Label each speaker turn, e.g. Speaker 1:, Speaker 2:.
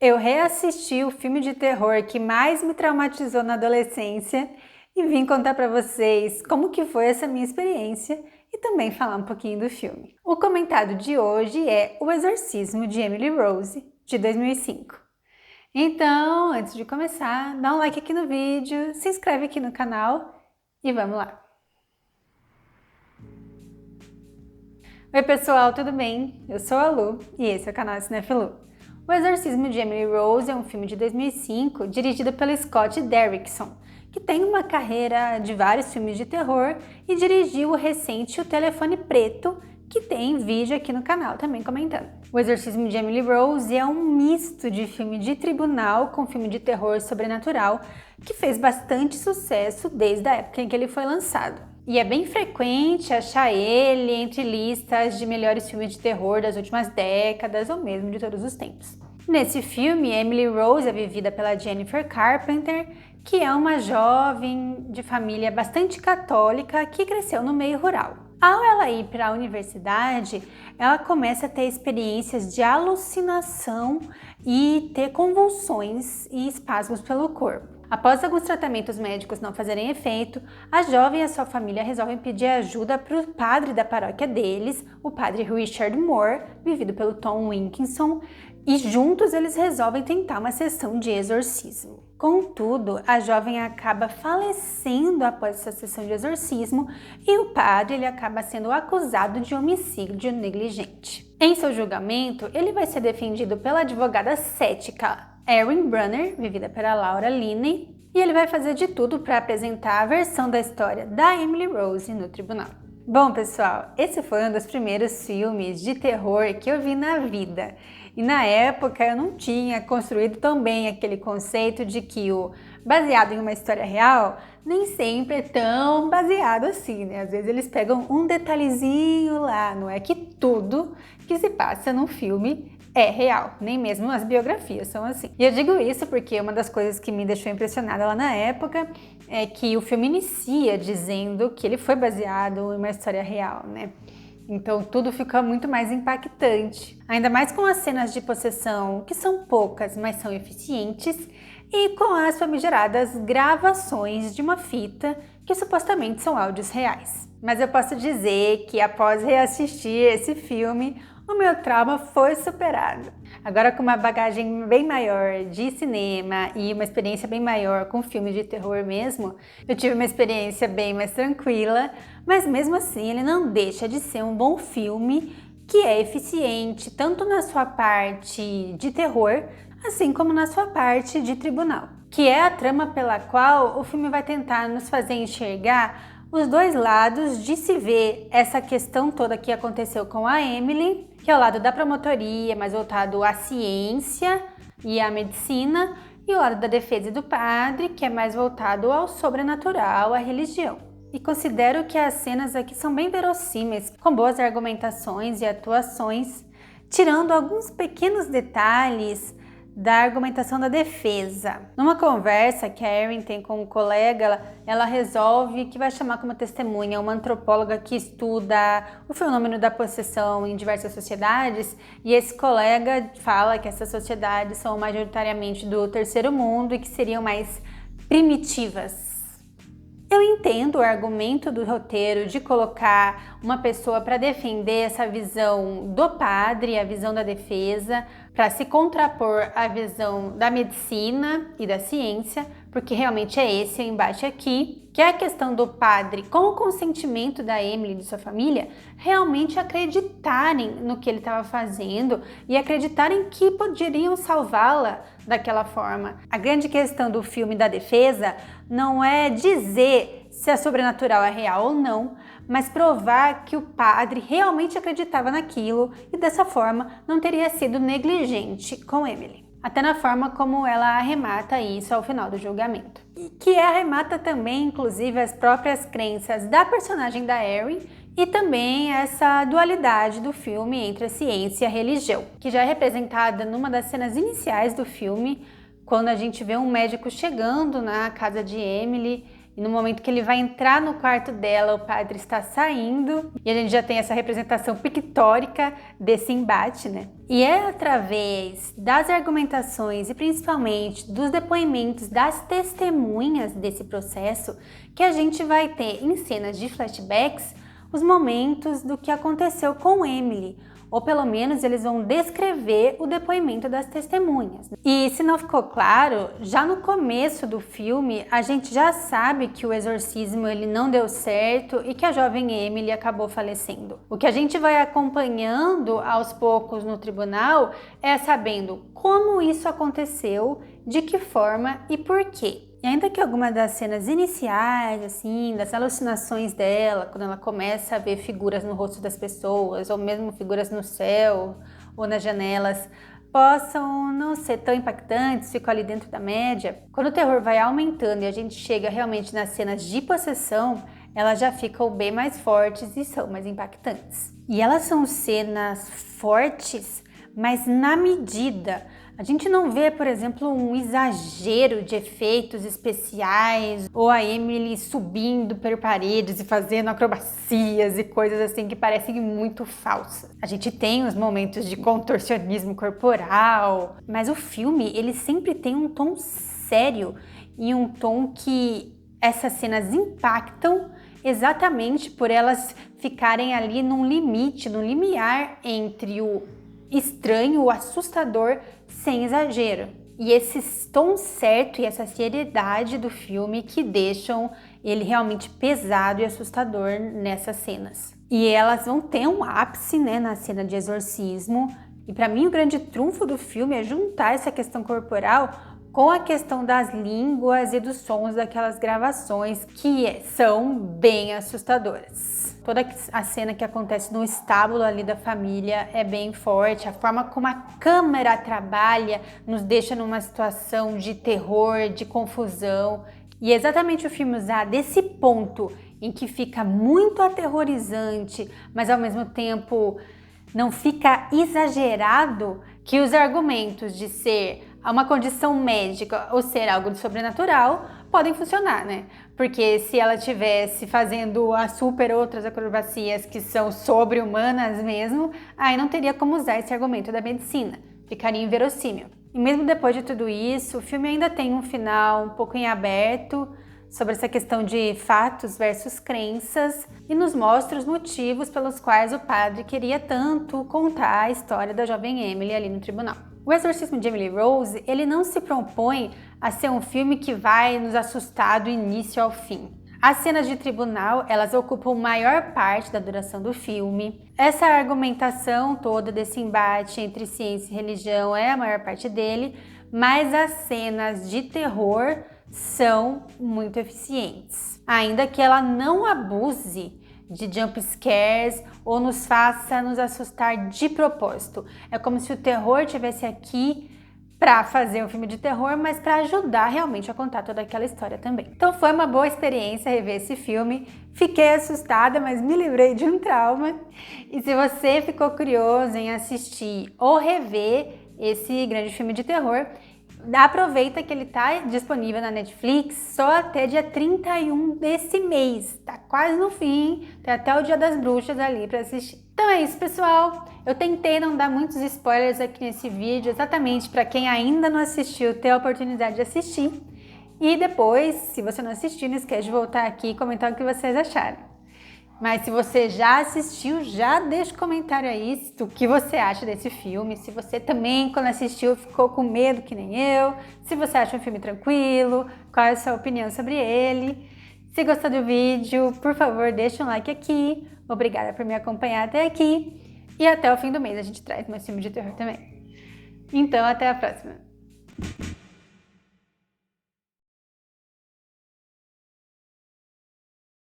Speaker 1: Eu reassisti o filme de terror que mais me traumatizou na adolescência e vim contar para vocês como que foi essa minha experiência e também falar um pouquinho do filme. O comentado de hoje é O Exorcismo de Emily Rose, de 2005. Então, antes de começar, dá um like aqui no vídeo, se inscreve aqui no canal e vamos lá! Oi pessoal, tudo bem? Eu sou a Lu e esse é o canal Cinefilu. O Exorcismo de Emily Rose é um filme de 2005 dirigido pelo Scott Derrickson, que tem uma carreira de vários filmes de terror e dirigiu o recente O Telefone Preto, que tem vídeo aqui no canal também comentando. O Exorcismo de Emily Rose é um misto de filme de tribunal com filme de terror sobrenatural que fez bastante sucesso desde a época em que ele foi lançado. E é bem frequente achar ele entre listas de melhores filmes de terror das últimas décadas ou mesmo de todos os tempos. Nesse filme, Emily Rose é vivida pela Jennifer Carpenter, que é uma jovem de família bastante católica que cresceu no meio rural. Ao ela ir para a universidade, ela começa a ter experiências de alucinação e ter convulsões e espasmos pelo corpo. Após alguns tratamentos médicos não fazerem efeito, a jovem e a sua família resolvem pedir ajuda para o padre da paróquia deles, o padre Richard Moore, vivido pelo Tom Wilkinson, e juntos eles resolvem tentar uma sessão de exorcismo. Contudo, a jovem acaba falecendo após essa sessão de exorcismo e o padre ele acaba sendo acusado de homicídio negligente. Em seu julgamento, ele vai ser defendido pela advogada cética Erin Brunner, vivida pela Laura Linney, e ele vai fazer de tudo para apresentar a versão da história da Emily Rose no tribunal. Bom, pessoal, esse foi um dos primeiros filmes de terror que eu vi na vida. E na época eu não tinha construído tão bem aquele conceito de que o baseado em uma história real nem sempre é tão baseado assim, né? Às vezes eles pegam um detalhezinho lá, não é que tudo que se passa num filme é real, nem mesmo as biografias são assim. E eu digo isso porque uma das coisas que me deixou impressionada lá na época é que o filme inicia dizendo que ele foi baseado em uma história real, né? Então tudo fica muito mais impactante, ainda mais com as cenas de possessão, que são poucas, mas são eficientes, e com as famigeradas gravações de uma fita, que supostamente são áudios reais. Mas eu posso dizer que após reassistir esse filme, o meu trauma foi superado. Agora, com uma bagagem bem maior de cinema e uma experiência bem maior com filmes de terror mesmo, eu tive uma experiência bem mais tranquila, mas mesmo assim ele não deixa de ser um bom filme que é eficiente tanto na sua parte de terror, assim como na sua parte de tribunal, que é a trama pela qual o filme vai tentar nos fazer enxergar os dois lados de se ver essa questão toda que aconteceu com a Emily, que é o lado da promotoria, mais voltado à ciência e à medicina, e o lado da defesa e do padre, que é mais voltado ao sobrenatural, à religião. E considero que as cenas aqui são bem verossímeis, com boas argumentações e atuações, tirando alguns pequenos detalhes da argumentação da defesa. Numa conversa que a Erin tem com um colega, ela resolve que vai chamar como testemunha uma antropóloga que estuda o fenômeno da possessão em diversas sociedades, e esse colega fala que essas sociedades são majoritariamente do terceiro mundo e que seriam mais primitivas. Eu entendo o argumento do roteiro de colocar uma pessoa para defender essa visão do padre, a visão da defesa, para se contrapor à visão da medicina e da ciência, porque realmente é esse o embate aqui, que é a questão do padre, com o consentimento da Emily e de sua família, realmente acreditarem no que ele estava fazendo e acreditarem que poderiam salvá-la daquela forma. A grande questão do filme da defesa não é dizer se a sobrenatural é real ou não, mas provar que o padre realmente acreditava naquilo e dessa forma não teria sido negligente com Emily. Até na forma como ela arremata isso ao final do julgamento. E que arremata também, inclusive, as próprias crenças da personagem da Erin e também essa dualidade do filme entre a ciência e a religião, que já é representada numa das cenas iniciais do filme, quando a gente vê um médico chegando na casa de Emily E no momento que ele vai entrar no quarto dela, o padre está saindo e a gente já tem essa representação pictórica desse embate, né? E é através das argumentações e principalmente dos depoimentos das testemunhas desse processo que a gente vai ter em cenas de flashbacks os momentos do que aconteceu com Emily, ou pelo menos eles vão descrever o depoimento das testemunhas. E se não ficou claro, já no começo do filme a gente já sabe que o exorcismo ele não deu certo e que a jovem Emily acabou falecendo. O que a gente vai acompanhando aos poucos no tribunal é sabendo como isso aconteceu, de que forma e por quê. E ainda que algumas das cenas iniciais, assim, das alucinações dela, quando ela começa a ver figuras no rosto das pessoas, ou mesmo figuras no céu ou nas janelas, possam não ser tão impactantes, ficam ali dentro da média, quando o terror vai aumentando e a gente chega realmente nas cenas de possessão, elas já ficam bem mais fortes e são mais impactantes. E elas são cenas fortes, mas na medida. A gente não vê, por exemplo, um exagero de efeitos especiais ou a Emily subindo por paredes e fazendo acrobacias e coisas assim que parecem muito falsas. A gente tem os momentos de contorcionismo corporal, mas o filme ele sempre tem um tom sério e um tom que essas cenas impactam exatamente por elas ficarem ali num limite, num limiar entre o estranho, o assustador, sem exagero. E esse tom certo e essa seriedade do filme que deixam ele realmente pesado e assustador nessas cenas. E elas vão ter um ápice, né, na cena de exorcismo. E para mim o grande trunfo do filme é juntar essa questão corporal com a questão das línguas e dos sons daquelas gravações que são bem assustadoras. Toda a cena que acontece no estábulo ali da família é bem forte, a forma como a câmera trabalha nos deixa numa situação de terror, de confusão. E é exatamente o filme usar desse ponto em que fica muito aterrorizante, mas ao mesmo tempo não fica exagerado, que os argumentos de ser uma condição médica ou ser algo de sobrenatural podem funcionar, né? Porque se ela estivesse fazendo as super outras acrobacias que são sobre-humanas mesmo, aí não teria como usar esse argumento da medicina, ficaria inverossímil. E mesmo depois de tudo isso, o filme ainda tem um final um pouco em aberto sobre essa questão de fatos versus crenças e nos mostra os motivos pelos quais o padre queria tanto contar a história da jovem Emily ali no tribunal. O Exorcismo de Emily Rose, ele não se propõe a ser um filme que vai nos assustar do início ao fim. As cenas de tribunal, elas ocupam maior parte da duração do filme. Essa argumentação toda desse embate entre ciência e religião é a maior parte dele, mas as cenas de terror são muito eficientes. Ainda que ela não abuse de jump scares ou nos faça nos assustar de propósito. É como se o terror estivesse aqui para fazer um filme de terror, mas para ajudar realmente a contar toda aquela história também. Então foi uma boa experiência rever esse filme. Fiquei assustada, mas me livrei de um trauma. E se você ficou curioso em assistir ou rever esse grande filme de terror, aproveita que ele está disponível na Netflix só até dia 31 desse mês. Tá quase no fim, tem até o Dia das Bruxas ali para assistir. Então é isso, pessoal. Eu tentei não dar muitos spoilers aqui nesse vídeo, exatamente para quem ainda não assistiu ter a oportunidade de assistir. E depois, se você não assistiu, não esquece de voltar aqui e comentar o que vocês acharam. Mas se você já assistiu, já deixa um comentário aí o que você acha desse filme. Se você também, quando assistiu, ficou com medo que nem eu. Se você acha um filme tranquilo, qual é a sua opinião sobre ele. Se gostou do vídeo, por favor, deixa um like aqui. Obrigada por me acompanhar até aqui. E até o fim do mês a gente traz mais filme de terror também. Então, até a próxima.